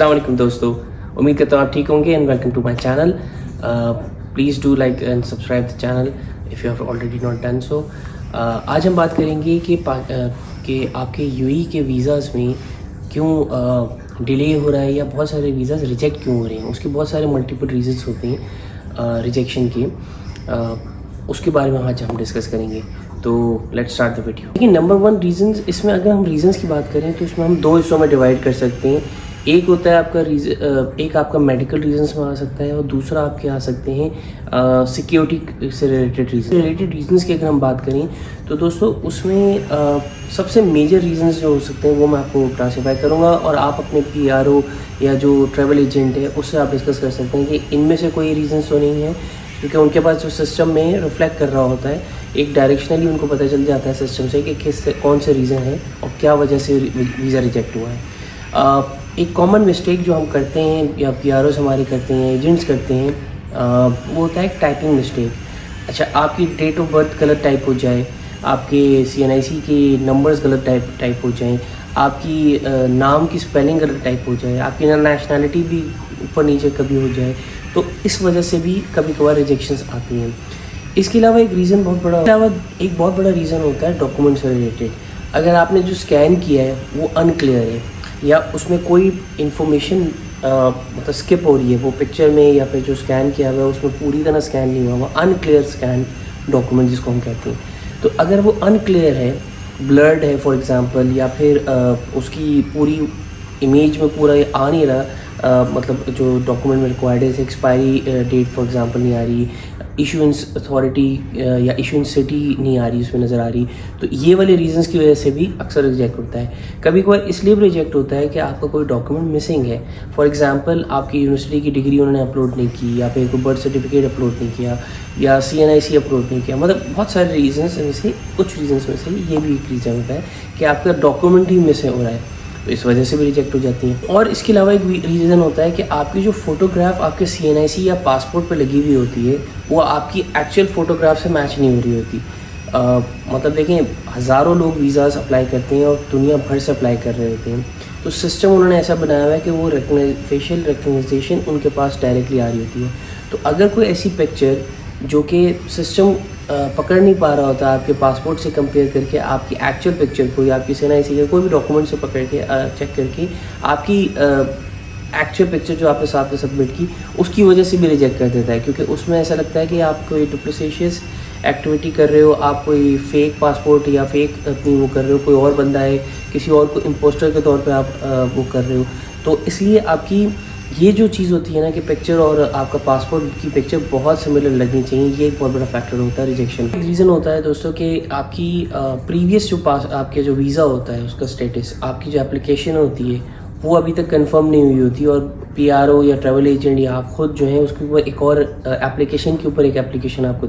अस्सलाम वालेकुम दोस्तों, उम्मीद करता हूँ आप ठीक होंगे and welcome to my channel. Please do like and subscribe the channel if you have already not done so. आज हम बात करेंगे कि आपके यूएई के वीज़ाज़ में क्यों डिले हो रहा है या बहुत सारे वीज़ाज़ रिजेक्ट क्यों हो रहे हैं। उसके बहुत सारे मल्टीपल रीजंस होते हैं रिजेक्शन के। उसके बारे में आज हम डिस्कस करेंगे। तो लेट्स स्टार्ट द वीडियो। लेकिन नंबर वन रीजंस, इसमें अगर हम रीजंस की बात करें तो इसमें हम दो हिस्सों में डिवाइड कर सकते हैं। एक होता है आपका एक आपका मेडिकल रीजंस में आ सकता है और दूसरा आपके आ सकते हैं सिक्योरिटी से रिलेटेड रीजंस की अगर हम बात करें तो दोस्तों उसमें सबसे मेजर रीजंस जो हो सकते हैं वो मैं आपको क्लासीफाई करूँगा और आप अपने पीआरओ या जो ट्रैवल एजेंट है उससे आप डिस्कस कर सकते हैं कि इनमें से कोई रीजंस तो नहीं है, क्योंकि उनके पास जो सिस्टम में रिफ्लेक्ट कर रहा होता है एक डायरेक्शनली उनको पता चल जाता है सिस्टम से कि कौन से रीज़न है और क्या वजह से वीज़ा रिजेक्ट हुआ है। एक कॉमन मिस्टेक जो हम करते हैं या पीआरओस हमारे करते हैं, एजेंट्स करते हैं, वो होता है एक टाइपिंग मिस्टेक। अच्छा, आपकी डेट ऑफ बर्थ गलत टाइप हो जाए, आपके सीएनआईसी के नंबर्स गलत टाइप हो जाएं, आपकी नाम की स्पेलिंग गलत टाइप हो जाए, आपकी नेशनैलिटी भी ऊपर नीचे कभी हो जाए, तो इस वजह से भी कभी कभार रिजेक्शंस आती हैं। इसके अलावा एक बहुत बड़ा रीज़न होता है डॉक्यूमेंट से रिलेटेड। अगर आपने जो स्कैन किया है वो अनक्लियर है या उसमें कोई इन्फॉर्मेशन मतलब स्किप हो रही है, वो पिक्चर में या फिर जो स्कैन किया हुआ है उसमें पूरी तरह स्कैन नहीं हुआ, अनक्लियर स्कैन डॉक्यूमेंट जिसको हम कहते हैं। तो अगर वो अनक्लियर है, ब्लर्ड है फॉर एग्ज़ाम्पल, या फिर उसकी पूरी इमेज में पूरा ये आ नहीं रहा, मतलब जो डॉक्यूमेंट में रिक्वायर्ड है, एक्सपायरी डेट फॉर एग्जांपल नहीं आ रही, इशुएंस अथॉरिटी या इशुएंस सिटी नहीं आ रही, उसमें नज़र आ रही, तो ये वाले रीजंस की वजह से भी अक्सर रिजेक्ट होता है। कभी कभार इसलिए भी रिजेक्ट होता है कि आपका कोई डॉक्यूमेंट मिसिंग है। फॉर एग्जांपल आपकी यूनिवर्सिटी की डिग्री उन्होंने अपलोड नहीं की, या फिर कोई बर्थ सर्टिफिकेट अपलोड नहीं किया, या सीएनआईसी अपलोड नहीं किया। मतलब बहुत सारे रीजंस में से कुछ रीजंस में से ये भी एक रीज़न होता है कि आपका डॉक्यूमेंट ही मिस हो रहा है, तो इस वजह से भी रिजेक्ट हो जाती हैं। और इसके अलावा एक रीज़न होता है कि आपकी जो फ़ोटोग्राफ आपके सीएनआईसी या पासपोर्ट पे लगी हुई होती है वो आपकी एक्चुअल फ़ोटोग्राफ से मैच नहीं हो रही होती। मतलब देखें, हज़ारों लोग वीज़ाज़ अप्लाई करते हैं और दुनिया भर से अप्लाई कर रहे होते हैं, तो सिस्टम उन्होंने ऐसा बनाया हुआ है कि वो फेशियल रिकग्निशन उनके पास डायरेक्टली आ रही होती है। तो अगर कोई ऐसी पिक्चर जो कि सिस्टम पकड़ नहीं पा रहा होता आपके पासपोर्ट से कंपेयर करके आपकी एक्चुअल पिक्चर को या आपकी सीएनआईसी के कोई भी डॉक्यूमेंट से पकड़ के चेक करके आपकी एक्चुअल पिक्चर जो आपने साथ में सबमिट की उसकी वजह से भी रिजेक्ट कर देता है, क्योंकि उसमें ऐसा लगता है कि आप कोई डुप्लिकेशियस एक्टिविटी कर रहे हो, आप कोई फेक पासपोर्ट या फेक अपनी वो कर रहे हो, कोई और बंदा है, किसी और को इम्पोस्टर के तौर पे आप वो कर रहे हो। तो इसलिए आपकी ये जो चीज़ होती है ना कि पिक्चर और आपका पासपोर्ट की पिक्चर बहुत सिमिलर लगनी चाहिए, ये एक बहुत बड़ा फैक्टर होता है रिजेक्शन। एक रीज़न होता है दोस्तों कि आपकी प्रीवियस जो आपके जो वीज़ा होता है उसका स्टेटस, आपकी जो एप्लीकेशन होती है वो अभी तक कंफर्म नहीं हुई होती, और पीआरओ या ट्रैवल एजेंट या आप खुद जो है उसके ऊपर एक और एप्लीकेशन के ऊपर एक एप्लीकेशन आपको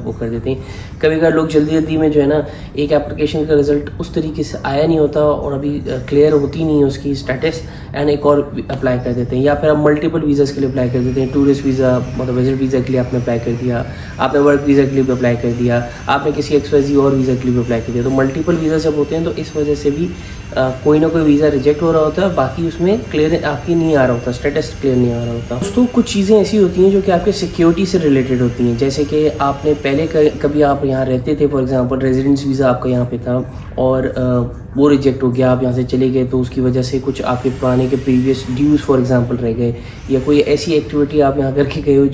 वो कर देते हैं। कभी कभी लोग जल्दी में जो है ना एक एप्लीकेशन का रिजल्ट उस तरीके से आया नहीं होता और अभी क्लियर होती नहीं है उसकी स्टेटस, एंड एक और अप्लाई कर देते हैं, या फिर आप मल्टीपल वीज़ाज़ के लिए अप्लाई कर देते हैं। टूरिस्ट वीज़ा मतलब विजिट वीज़ा के लिए आपने अप्लाई कर दिया, आपने वर्क वीज़ा के लिए भी अप्लाई कर दिया, आपने किसी XYZ और वीज़ा के लिए भी अप्लाई कर दिया। तो मल्टीपल वीज़ा जब होते हैं तो इस वजह से भी कोई ना कोई वीज़ा रिजेक्ट हो रहा होता है, बाकी उसमें क्लियर आपकी नहीं आ रहा होता, स्टेटस क्लियर नहीं आ रहा होता। दोस्तों कुछ चीज़ें ऐसी होती हैं जो कि आपके सिक्योरिटी से रिलेटेड होती हैं, जैसे कि आपने पहले कभी आप यहाँ रहते थे, फॉर एग्जांपल रेजिडेंस वीज़ा आपका यहाँ पे था और वो रिजेक्ट हो गया, आप यहाँ से चले गए, तो उसकी वजह से कुछ आपके पुराने के प्रीवियस ड्यूज़ फॉर एग्जांपल रह गए, या कोई ऐसी एक्टिविटी आप यहाँ करके गए हो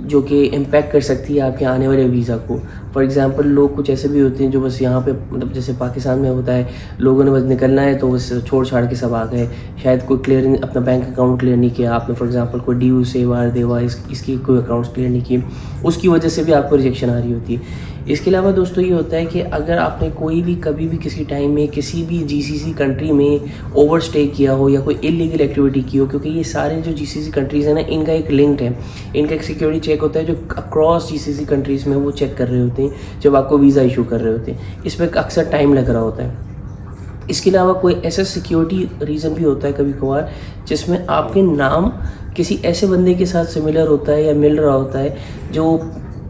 जो कि इम्पैक्ट कर सकती है आपके आने वाले वीज़ा को। फॉर एग्जांपल लोग कुछ ऐसे भी होते हैं जो बस यहाँ पे मतलब जैसे पाकिस्तान में होता है, लोगों ने बस निकलना है तो बस छोड़ छाड़ के सब आ गए, शायद कोई क्लियर अपना बैंक अकाउंट क्लियर नहीं किया आपने, फॉर एग्जांपल कोई ड्यू सेवा देवा इसकी कोई अकाउंट्स क्लियर नहीं किए, उसकी वजह से भी आपको रिजेक्शन आ रही होती है। इसके अलावा दोस्तों ये होता है कि अगर आपने कोई भी कभी भी किसी टाइम में किसी भी जीसीसी कंट्री में ओवर स्टे किया हो या कोई इलीगल एक्टिविटी की हो, क्योंकि ये सारे जो जीसीसी कंट्रीज़ हैं ना इनका एक लिंक्ड है, इनका एक सिक्योरिटी चेक होता है जो अक्रॉस जीसीसी कंट्रीज़ में वो चेक कर रहे होते हैं जब आपको वीज़ा इशू कर रहे होते हैं। इसमें अक्सर टाइम लग रहा होता है। इसके अलावा कोई ऐसा सिक्योरिटी रीज़न भी होता है कभी कभार जिसमें आपके नाम किसी ऐसे बंदे के साथ सिमिलर होता है या मिल रहा होता है जो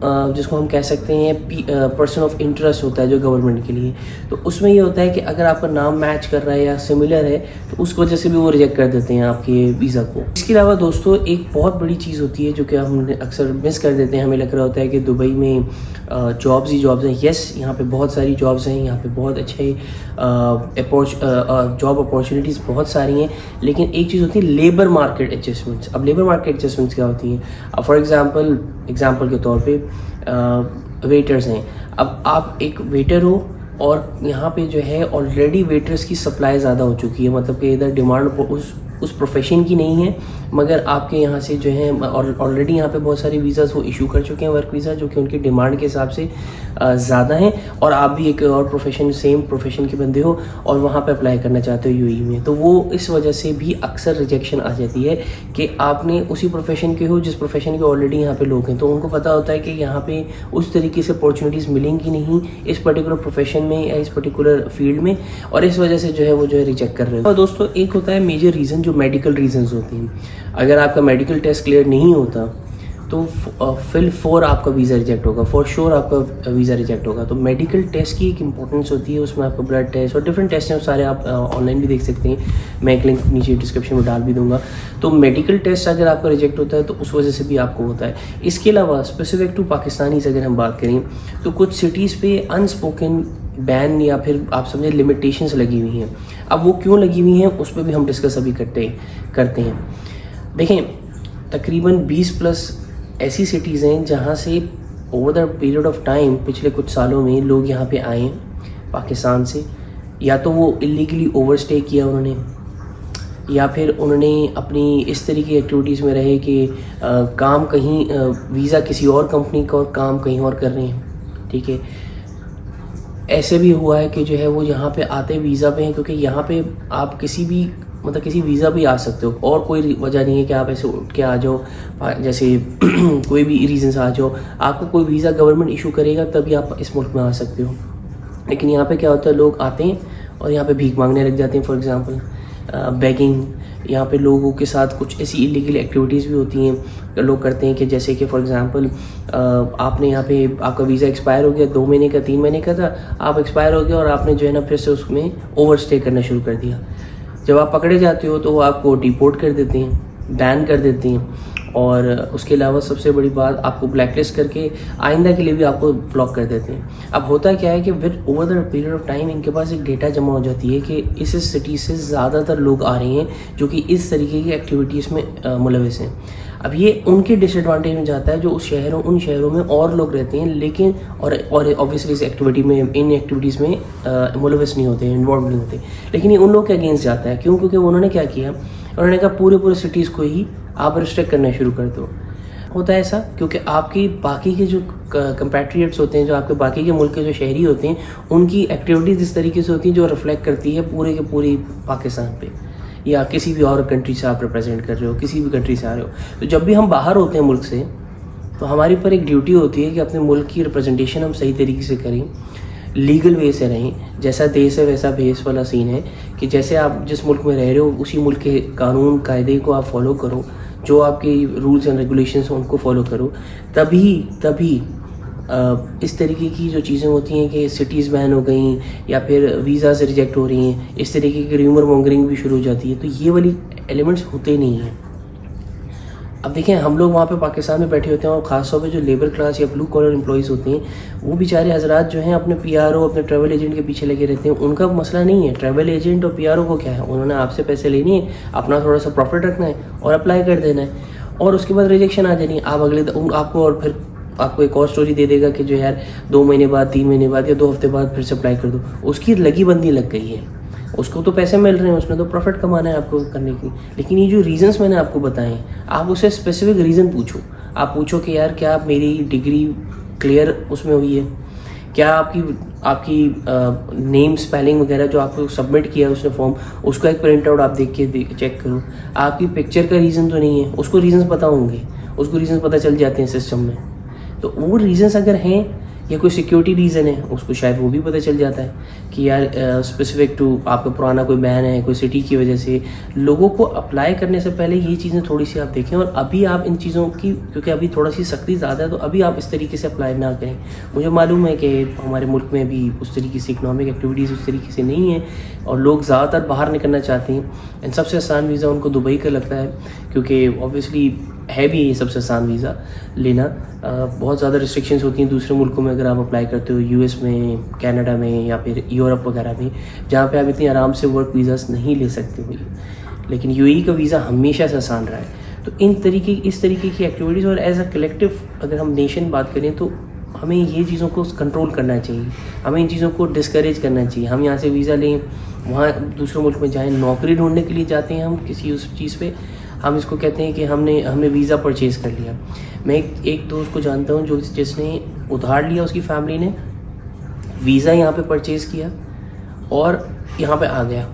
जिसको हम कह सकते हैं पर्सन ऑफ इंटरेस्ट होता है जो गवर्नमेंट के लिए, तो उसमें ये होता है कि अगर आपका नाम मैच कर रहा है या सिमिलर है तो उस वजह से भी वो रिजेक्ट कर देते हैं आपके वीज़ा को। इसके अलावा दोस्तों एक बहुत बड़ी चीज़ होती है जो कि हम अक्सर मिस कर देते हैं। हमें लग रहा होता है कि दुबई में जॉब्स ही जॉब्स हैं। येस, यहाँ पे बहुत सारी जॉब्स हैं, यहाँ पे बहुत अच्छे जॉब अपॉर्चुनिटीज़ बहुत सारी हैं, लेकिन एक चीज़ होती है लेबर मार्केट एडजस्टमेंट्स। अब लेबर मार्केट एडजस्टमेंट्स क्या होती हैं? फॉर एग्जांपल के तौर पे वेटर्स हैं। अब आप एक वेटर हो और यहाँ पे जो है ऑलरेडी वेटर्स की सप्लाई ज़्यादा हो चुकी है, मतलब कि इधर डिमांड उस प्रोफेशन की नहीं है, मगर आपके यहाँ से जो है ऑलरेडी यहाँ पे बहुत सारे वीज़ाज़ वो इशू कर चुके हैं, वर्क वीज़ा, जो कि उनकी डिमांड के हिसाब से ज़्यादा हैं, और आप भी एक और प्रोफेशन, सेम प्रोफेशन के बंदे हो और वहाँ पे अप्लाई करना चाहते हो यूएई में, तो वो इस वजह से भी अक्सर रिजेक्शन आ जाती है कि आपने उसी प्रोफेशन के हो जिस प्रोफेशन के ऑलरेडी यहाँ पे लोग हैं, तो उनको पता होता है कि यहाँ पे उस तरीके से अपॉर्चुनिटीज़ मिलेंगी नहीं इस पर्टिकुलर प्रोफेशन में या इस पर्टिकुलर फील्ड में, और इस वजह से जो है वो जो है रिजेक्ट कर रहे हैं। और दोस्तों एक होता है मेजर रीज़न जो मेडिकल रीजंस होती हैं। अगर आपका मेडिकल टेस्ट क्लियर नहीं होता तो फिल 4 आपका वीज़ा रिजेक्ट होगा, फॉर श्योर आपका वीज़ा रिजेक्ट होगा। तो मेडिकल टेस्ट की एक इंपॉर्टेंस होती है, उसमें आपका ब्लड टेस्ट और डिफरेंट टेस्ट हैं, सारे आप ऑनलाइन भी देख सकते हैं, मैं एक लिंक नीचे डिस्क्रिप्शन में डाल भी दूंगा। तो मेडिकल टेस्ट अगर आपका रिजेक्ट होता है तो उस वजह से भी आपको होता है। इसके अलावा स्पेसिफिक टू पाकिस्तानी अगर हम बात करें तो कुछ सिटीज़ पे अनस्पोकन बैन या फिर आप समझे लिमिटेशंस लगी हुई हैं। अब वो क्यों लगी हुई हैं उस पर भी हम डिस्कस अभी करते हैं। देखें, तकरीबन 20+ ऐसी सिटीज़ हैं जहाँ से over the period of time पिछले कुछ सालों में लोग यहाँ पे आए हैं पाकिस्तान से, या तो वो इलीगली ओवरस्टे किया उन्होंने, या फिर उन्होंने अपनी इस तरीके की एक्टिविटीज़ में रहे कि काम कहीं वीज़ा किसी और कंपनी का और काम कहीं और कर रहे हैं। ठीक है, ऐसे भी हुआ है कि जो है वो यहाँ पे आते वीज़ा पे हैं, क्योंकि यहाँ पे आप किसी वीज़ा भी आ सकते हो और कोई वजह नहीं है कि आप ऐसे उठ के आ जाओ, जैसे कोई भी रीज़न से आ जाओ, आपको कोई वीज़ा गवर्नमेंट इशू करेगा तभी आप इस मुल्क में आ सकते हो। लेकिन यहाँ पे क्या होता है, लोग आते हैं और यहाँ पे भीख मांगने लग जाते हैं, फॉर एग्जांपल बेगिंग। यहाँ पे लोगों के साथ कुछ ऐसी इलीगल एक्टिविटीज़ भी होती हैं लोग करते हैं कि जैसे कि फॉर एग्जांपल आपने यहाँ पे आपका वीज़ा एक्सपायर हो गया, 2 महीने का 3 महीने का था, आप एक्सपायर हो गया और आपने जो है ना फिर से उसमें ओवरस्टे करना शुरू कर दिया। जब आप पकड़े जाते हो तो वो आपको डिपोर्ट कर देते हैं, बैन कर देते हैं, और उसके अलावा सबसे बड़ी बात, आपको ब्लैकलिस्ट करके आइंदा के लिए भी आपको ब्लॉक कर देते हैं। अब होता क्या है कि with over the period of time इनके पास एक डेटा जमा हो जाती है कि इस सिटी से ज़्यादातर लोग आ रहे हैं जो कि इस तरीके की एक्टिविटीज़ में मुलविस हैं। अब ये उनके डिसएडवांटेज में जाता है जो उन शहरों में और लोग रहते हैं, लेकिन और ऑब्वियसली इस एक्टिविटी में, इन एक्टिविटीज़ में मुलविस नहीं होते, इन्वॉल्व नहीं होते, लेकिन ये उन लोग के अगेंस्ट जाता है। क्यों? क्योंकि उन्होंने क्या किया, उन्होंने कहा पूरे सिटीज़ को ही आप रिस्ट्रिक्ट करना शुरू कर दो। होता है ऐसा क्योंकि आपकी बाकी के जो कंपैट्रियट्स होते हैं, जो आपके बाकी के मुल्क के जो शहरी होते हैं, उनकी एक्टिविटीज़ इस तरीके से होती हैं जो रिफ्लेक्ट करती है पूरे के पूरी पाकिस्तान पे, या किसी भी और कंट्री से आप रिप्रेजेंट कर रहे हो, किसी भी कंट्री से आ रहे हो। तो जब भी हम बाहर होते हैं मुल्क से, तो हमारे ऊपर एक ड्यूटी होती है कि अपने मुल्क की रिप्रेजेंटेशन हम सही तरीके से करें, लीगल वे से रहें। जैसा देश है वैसा भेस वाला सीन है कि जैसे आप जिस मुल्क में रह रहे हो उसी मुल्क के कानून कायदे को आप फॉलो करो, जो आपके रूल्स एंड रेगुलेशंस हैं उनको फॉलो करो। तभी इस तरीके की जो चीज़ें होती हैं कि सिटीज़ बैन हो गई या फिर वीज़ा से रिजेक्ट हो रही हैं, इस तरीके की र्यूमर मॉन्गरिंग भी शुरू हो जाती है, तो ये वाली एलिमेंट्स होते नहीं हैं। अब देखें, हम लोग वहाँ पे पाकिस्तान में बैठे होते हैं और ख़ासतौर पे जो लेबर क्लास या ब्लू कॉलर एम्प्लॉइज़ होते हैं, वो बेचारे हजरात जो हैं अपने पीआरओ, अपने ट्रैवल एजेंट के पीछे लगे रहते हैं। उनका मसला नहीं है, ट्रैवल एजेंट और पीआरओ को क्या है, उन्होंने आपसे पैसे लेने हैं, अपना थोड़ा सा प्रॉफिट रखना है और अप्लाई कर देना है, और उसके बाद रिजेक्शन आ जानी है। आप आपको और फिर आपको एक और स्टोरी दे देगा कि जो यार 2 महीने बाद, 3 महीने बाद या 2 हफ्ते बाद फिर से अप्लाई कर दो। उसकी लगी बंदी लग गई है, उसको तो पैसे मिल रहे हैं, उसने तो प्रॉफिट कमाना है आपको करने की। लेकिन ये जो रीजंस मैंने आपको बताए हैं, आप उसे स्पेसिफिक रीज़न पूछो। आप पूछो कि यार क्या मेरी डिग्री क्लियर उसमें हुई है, क्या आपकी नेम स्पेलिंग वगैरह जो आपको सबमिट किया है उसने फॉर्म, उसका एक प्रिंट आउट आप देख के चेक करो। आपकी पिक्चर का रीज़न तो नहीं है, उसको रीज़न्स पता होंगे, उसको रीज़न्स पता चल जाते हैं सिस्टम में। तो वो रीजंस अगर हैं या कोई सिक्योरिटी रीज़न है, उसको शायद वो भी पता चल जाता है कि यार स्पेसिफिक टू आपका पुराना कोई बैन है कोई सिटी की वजह से। लोगों को अप्लाई करने से पहले ये चीज़ें थोड़ी सी आप देखें, और अभी आप इन चीज़ों की, क्योंकि अभी थोड़ा सी सख्ती ज़्यादा है, तो अभी आप इस तरीके से अप्लाई ना करें। मुझे मालूम है कि हमारे मुल्क में भी उस तरीके से इकनॉमिक एक्टिविटीज़ उस तरीके से नहीं है और लोग ज़्यादातर बाहर निकलना चाहते हैं, एंड सबसे आसान वीज़ा उनको दुबई का लगता है, क्योंकि ऑब्वियसली है भी ये सबसे आसान वीज़ा लेना। बहुत ज़्यादा रिस्ट्रिक्शंस होती हैं दूसरे मुल्कों में अगर आप अप्लाई करते हो, यूएस में, कनाडा में या फिर यूरोप वगैरह में, जहाँ पे आप इतनी आराम से वर्क वीज़ास नहीं ले सकते हो। लेकिन यूएई का वीज़ा हमेशा से आसान रहा है। तो इस तरीके की एक्टिविटीज़, और एज अ कलेक्टिव अगर हम नेशन बात करें तो हमें ये चीज़ों को कंट्रोल करना चाहिए, हमें इन चीज़ों को डिस्करेज करना चाहिए। हम यहाँ से वीज़ा लें, वहाँ दूसरे मुल्क में जाएँ, नौकरी ढूंढने के लिए जाते हैं हम किसी उस चीज़ पे, हम इसको कहते हैं कि हमने वीज़ा परचेज़ कर लिया। मैं एक दोस्त को जानता हूँ जिसने उधार लिया, उसकी फैमिली ने वीज़ा यहाँ पे परचेज़ किया और यहाँ पे आ गया।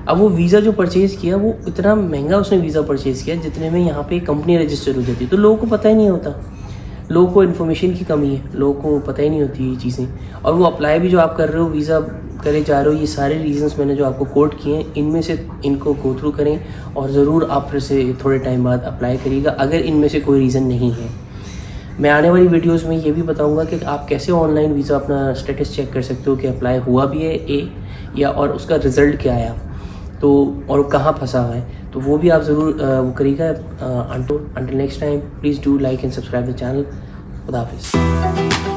अब वो वीज़ा जो परचेज़ किया वो इतना महंगा उसने वीज़ा परचेज़ किया जितने में यहाँ पे कंपनी रजिस्टर हो जाती है। तो लोगों को पता ही नहीं होता, लोगों को इन्फॉर्मेशन की कमी है, लोगों को पता ही नहीं होती ये चीज़ें। और वो अप्लाई भी जो आप कर रहे हो, वीज़ा करे जा रहे हो, ये सारे रीजंस मैंने जो आपको कोट किए हैं, इनमें से इनको गो थ्रू करें और ज़रूर आप फिर से थोड़े टाइम बाद अप्लाई करिएगा अगर इनमें से कोई रीज़न नहीं है। मैं आने वाली वीडियोस में ये भी बताऊंगा कि आप कैसे ऑनलाइन वीज़ा अपना स्टेटस चेक कर सकते हो कि अप्लाई हुआ भी है या और उसका रिज़ल्ट क्या आया, तो और कहाँ फंसा हुआ है, तो वो भी आप ज़रूर वो करिएगा। Until next time, please do like and subscribe the channel. खुदा हाफिज़।